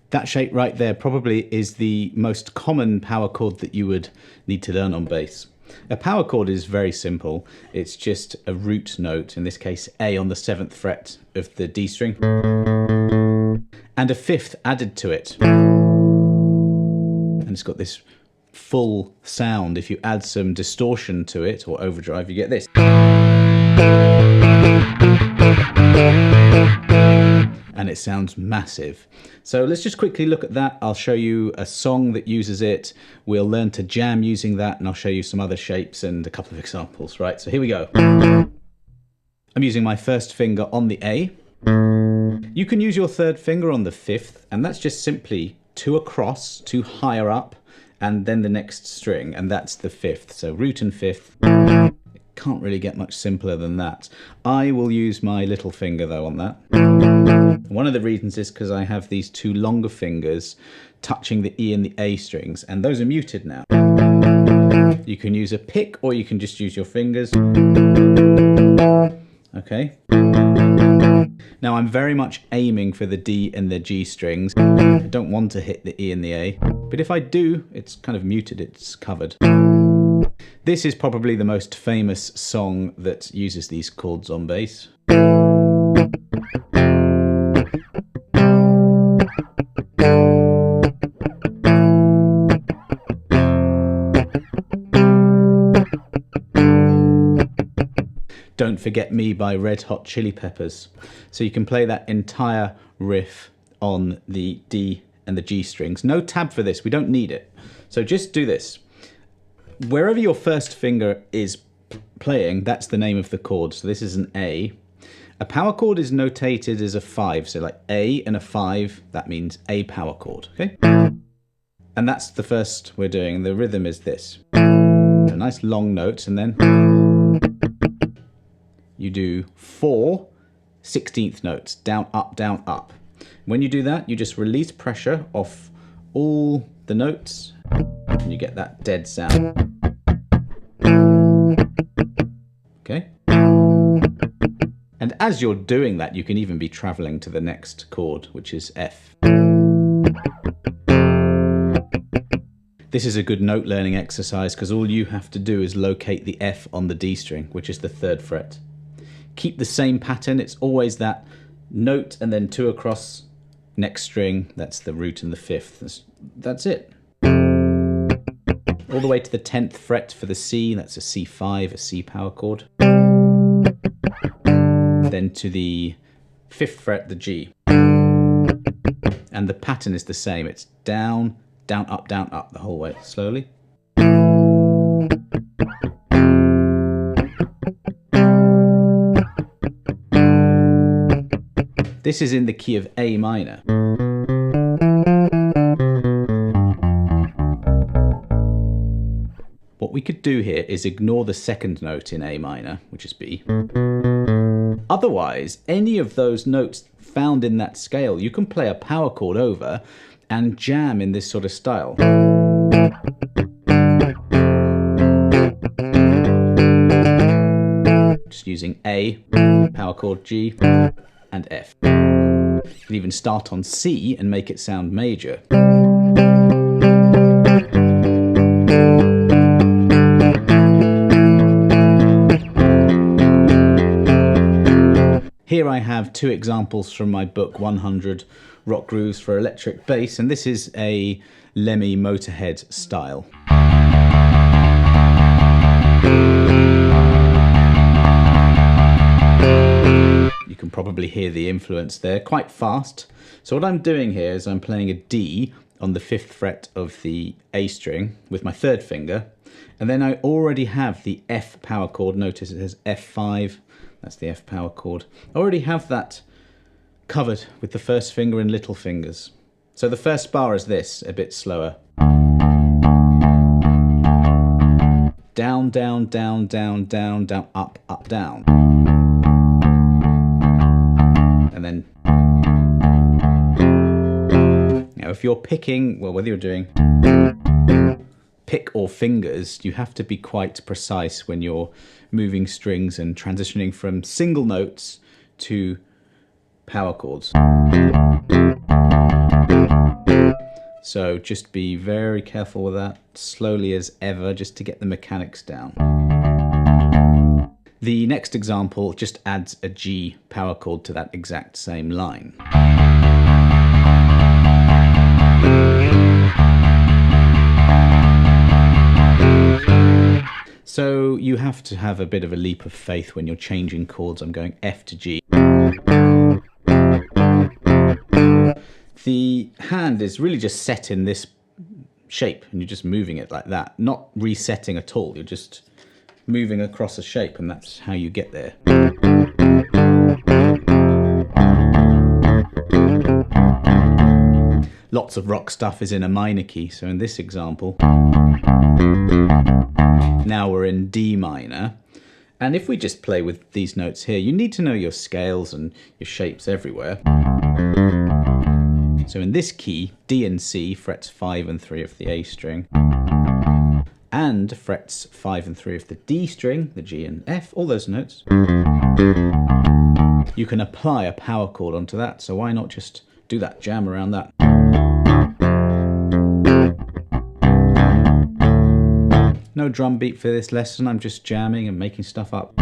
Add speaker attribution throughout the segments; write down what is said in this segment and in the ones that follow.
Speaker 1: That shape right there probably is the most common power chord that you would need to learn on bass. A power chord is very simple. It's just a root note, in this case A on the 7th fret of the D string, and a 5th added to it. And it's got this full sound. If you add some distortion to it or overdrive, you get this. And it sounds massive. So let's just quickly look at that. I'll show you a song that uses it. We'll learn to jam using that, and I'll show you some other shapes and a couple of examples, right? So here we go. I'm using my first finger on the A. You can use your third finger on the 5th, and that's just simply 2 across, 2 higher up, and then the next string, and that's the 5th. So root and 5th. Can't really get much simpler than that. I will use my little finger though on that. One of the reasons is because I have these 2 longer fingers touching the E and the A strings, and those are muted now. You can use a pick or you can just use your fingers. Okay. Now I'm very much aiming for the D and the G strings. I don't want to hit the E and the A, but if I do, it's kind of muted, it's covered. This is probably the most famous song that uses these chords on bass. Don't Forget Me by Red Hot Chili Peppers. So you can play that entire riff on the D and the G strings. No tab for this, we don't need it. So just do this. Wherever your first finger is playing, that's the name of the chord. So this is an A. A power chord is notated as a 5. So like A and a 5, that means A power chord, okay? And that's the first we're doing. The rhythm is this. A nice long note, and then you do 4 16th notes, down, up, down, up. When you do that, you just release pressure off all the notes, and you get that dead sound. Okay? And as you're doing that, you can even be traveling to the next chord, which is F. This is a good note learning exercise because all you have to do is locate the F on the D string, which is the 3rd fret. Keep the same pattern. It's always that note and then 2 across, next string, that's the root and the 5th. That's it. All the way to the 10th fret for the C, that's a C5, a C power chord. Then to the 5th fret, the G. And the pattern is the same. It's down, down, up, the whole way, slowly. This is in the key of A minor. What we could do here is ignore the 2nd note in A minor, which is B. Otherwise, any of those notes found in that scale, you can play a power chord over and jam in this sort of style. Just using A, power chord G, and F. You can even start on C and make it sound major. Here I have 2 examples from my book 100 Rock Grooves for Electric Bass, and this is a Lemmy Motorhead style. You can probably hear the influence there, quite fast. So what I'm doing here is I'm playing a D on the 5th fret of the A string with my 3rd finger, and then I already have the F power chord. Notice it says F5, that's the F power chord. I already have that covered with the first finger and little fingers. So the first bar is this, a bit slower. Down, down, down, down, down, down, up, up, down. And then, now if you're picking, well, whether you're doing pick or fingers, you have to be quite precise when you're moving strings and transitioning from single notes 2 power chords. So just be very careful with that, slowly as ever, just to get the mechanics down. The next example just adds a G power chord to that exact same line. So you have to have a bit of a leap of faith when you're changing chords. I'm going F to G. The hand is really just set in this shape and you're just moving it like that, not resetting at all. You're just moving across a shape and that's how you get there. Lots of rock stuff is in a minor key, so in this example, now we're in D minor. And if we just play with these notes here, you need to know your scales and your shapes everywhere. So in this key, D and C, frets 5 and 3 of the A string, and frets 5 and 3 of the D string, the G and F, all those notes, you can apply a power chord onto that, so why not just do that, jam around that. No drum beat for this lesson, I'm just jamming and making stuff up.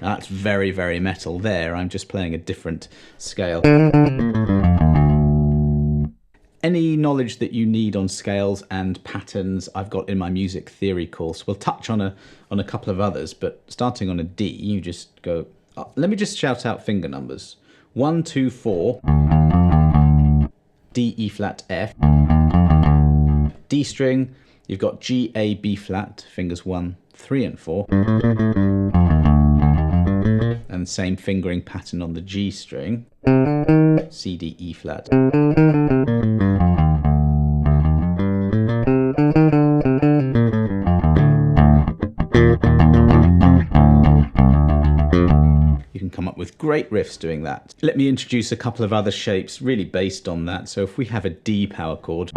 Speaker 1: That's very, very metal there. I'm just playing a different scale. Any knowledge that you need on scales and patterns I've got in my music theory course. We'll touch on a couple of others, but starting on a D, you just go... let me just shout out finger numbers. 1, 2, 4, D, E flat, F. D string, you've got G, A, B flat, fingers 1, 3 and 4. And same fingering pattern on the G string, C, D, E flat. You can come up with great riffs doing that. Let me introduce a couple of other shapes really based on that. So if we have a D power chord,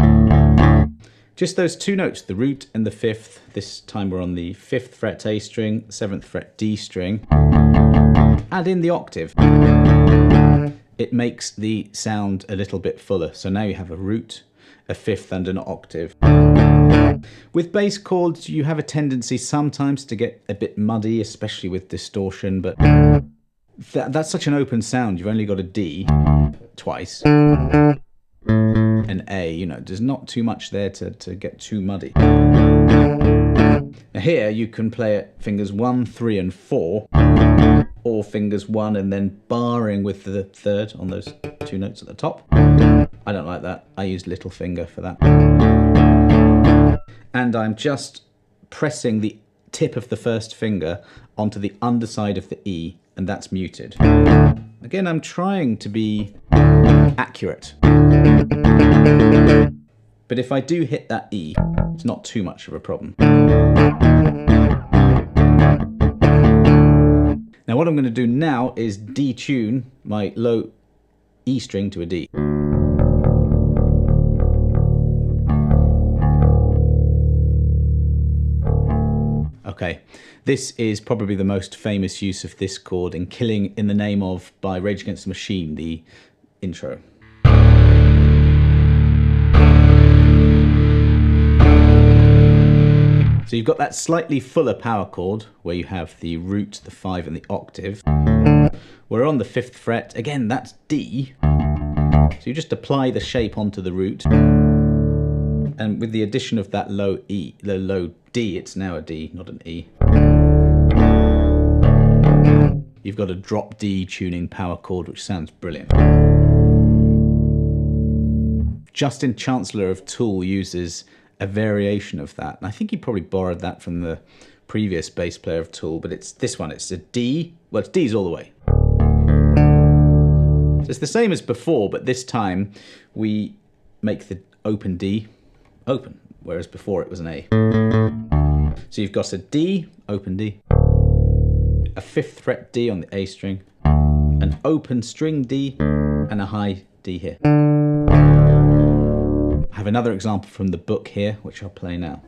Speaker 1: just those 2 notes, the root and the 5th. This time we're on the 5th fret A string, 7th fret D string. Add in the octave. It makes the sound a little bit fuller. So now you have a root, a 5th and an octave. With bass chords, you have a tendency sometimes to get a bit muddy, especially with distortion, but that's such an open sound. You've only got a D twice, an A, you know, there's not too much there to get too muddy. Now here you can play it fingers 1, 3 and 4, or fingers 1 and then barring with the 3rd on those 2 notes at the top. I don't like that. I use little finger for that. And I'm just pressing the tip of the 1st finger onto the underside of the E, and that's muted. Again, I'm trying to be accurate. But if I do hit that E, it's not too much of a problem. Now what I'm going to do now is detune my low E string to a D. Okay, this is probably the most famous use of this chord in Killing in the Name of by Rage Against the Machine, the intro. So you've got that slightly fuller power chord where you have the root, the 5 and the octave. We're on the 5th fret, again that's D. So you just apply the shape onto the root. And with the addition of that low E, the low D, it's now a D, not an E. You've got a drop D tuning power chord, which sounds brilliant. Justin Chancellor of Tool uses a variation of that, and I think he probably borrowed that from the previous bass player of Tool, but it's this one, it's a D, well it's D's all the way. So it's the same as before, but this time we make the open D open, whereas before it was an A. So you've got a D, open D, a 5th fret D on the A string, an open string D, and a high D here. I have another example from the book here, which I'll play now.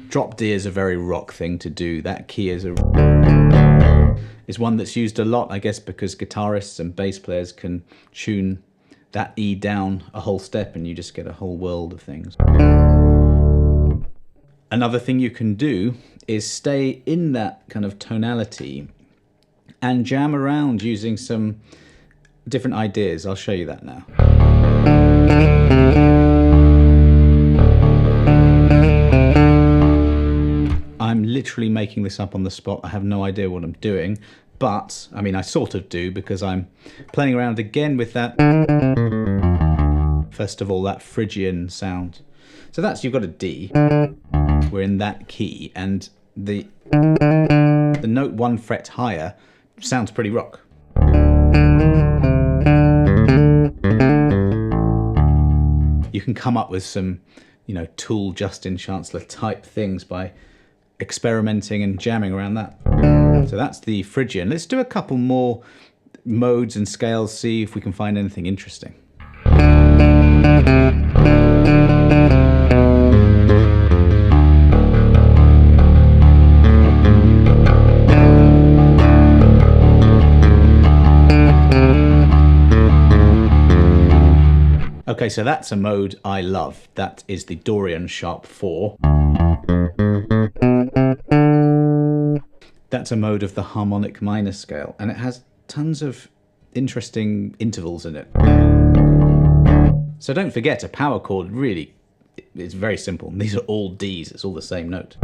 Speaker 1: Drop D is a very rock thing to do. That key is one that's used a lot, I guess, because guitarists and bass players can tune that E down a whole step and you just get a whole world of things. Another thing you can do is stay in that kind of tonality and jam around using some different ideas. I'll show you that now. I'm literally making this up on the spot. I have no idea what I'm doing, but I mean, I sort of do because I'm playing around again with that. First of all, that Phrygian sound. So that's, you've got a D. We're in that key, and the note 1 fret higher sounds pretty rock. You can come up with some, you know, Tool, Justin Chancellor type things by experimenting and jamming around that. So that's the Phrygian. Let's do a couple more modes and scales, see if we can find anything interesting. Okay, so that's a mode I love. That is the Dorian sharp 4. That's a mode of the harmonic minor scale, and it has tons of interesting intervals in it. So don't forget, a power chord really is very simple. These are all Ds, it's all the same note.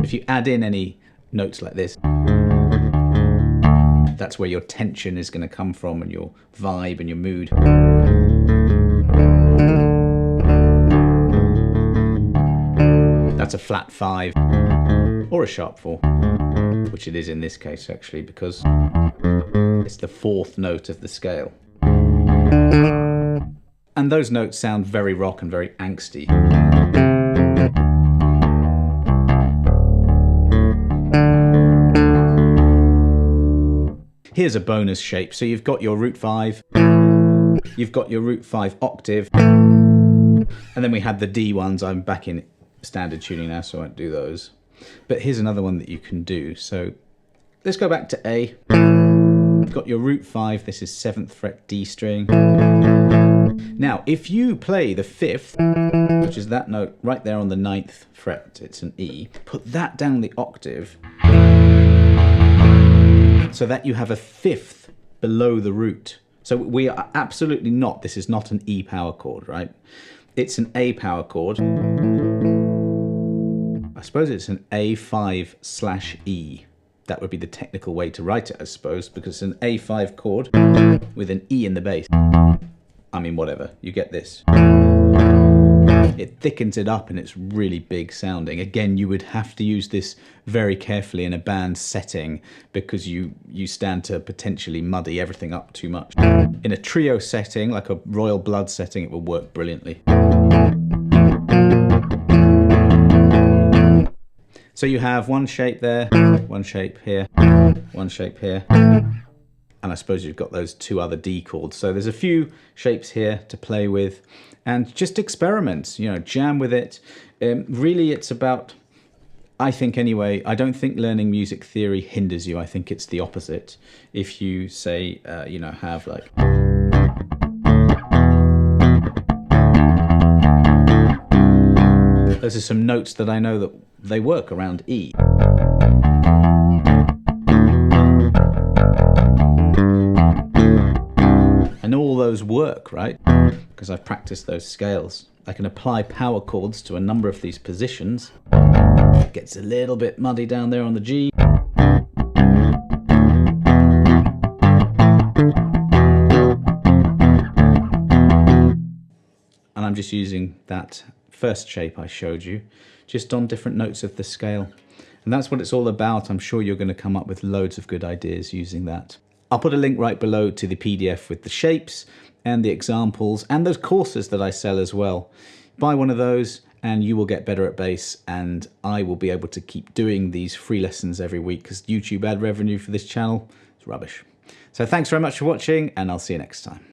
Speaker 1: If you add in any notes like this, that's where your tension is going to come from, and your vibe and your mood. That's a flat 5 or a sharp 4, which it is in this case actually, because it's the 4th note of the scale. And those notes sound very rock and very angsty. Here's a bonus shape. So you've got your root 5, you've got your root 5 octave, and then we had the D ones. I'm back in standard tuning now, so I won't do those. But here's another one that you can do. So let's go back to A. You've got your root 5, this is 7th fret D string. Now, if you play the 5th, which is that note right there on the 9th fret, it's an E, put that down the octave, so that you have a 5th below the root. So we are absolutely not, this is not an E power chord, right? It's an A power chord. I suppose it's an A5/E. That would be the technical way to write it, I suppose, because it's an A5 chord with an E in the bass. I mean, whatever, you get this. It thickens it up and it's really big sounding. Again, you would have to use this very carefully in a band setting because you stand to potentially muddy everything up too much. In a trio setting, like a Royal Blood setting, it will work brilliantly. So you have one shape there, one shape here, one shape here, and I suppose you've got those 2 other D chords. So there's a few shapes here to play with, and just experiment, you know, jam with it. Really, it's about, I think anyway, I don't think learning music theory hinders you. I think it's the opposite. If you say, you know, have like... Those are some notes that I know that they work around E. And all those work, right? Because I've practiced those scales. I can apply power chords to a number of these positions. It gets a little bit muddy down there on the G. And I'm just using that first shape I showed you, just on different notes of the scale. And that's what it's all about. I'm sure you're going to come up with loads of good ideas using that. I'll put a link right below to the PDF with the shapes and the examples and those courses that I sell as well. Buy one of those and you will get better at bass, and I will be able to keep doing these free lessons every week, because YouTube ad revenue for this channel is rubbish. So thanks very much for watching, and I'll see you next time.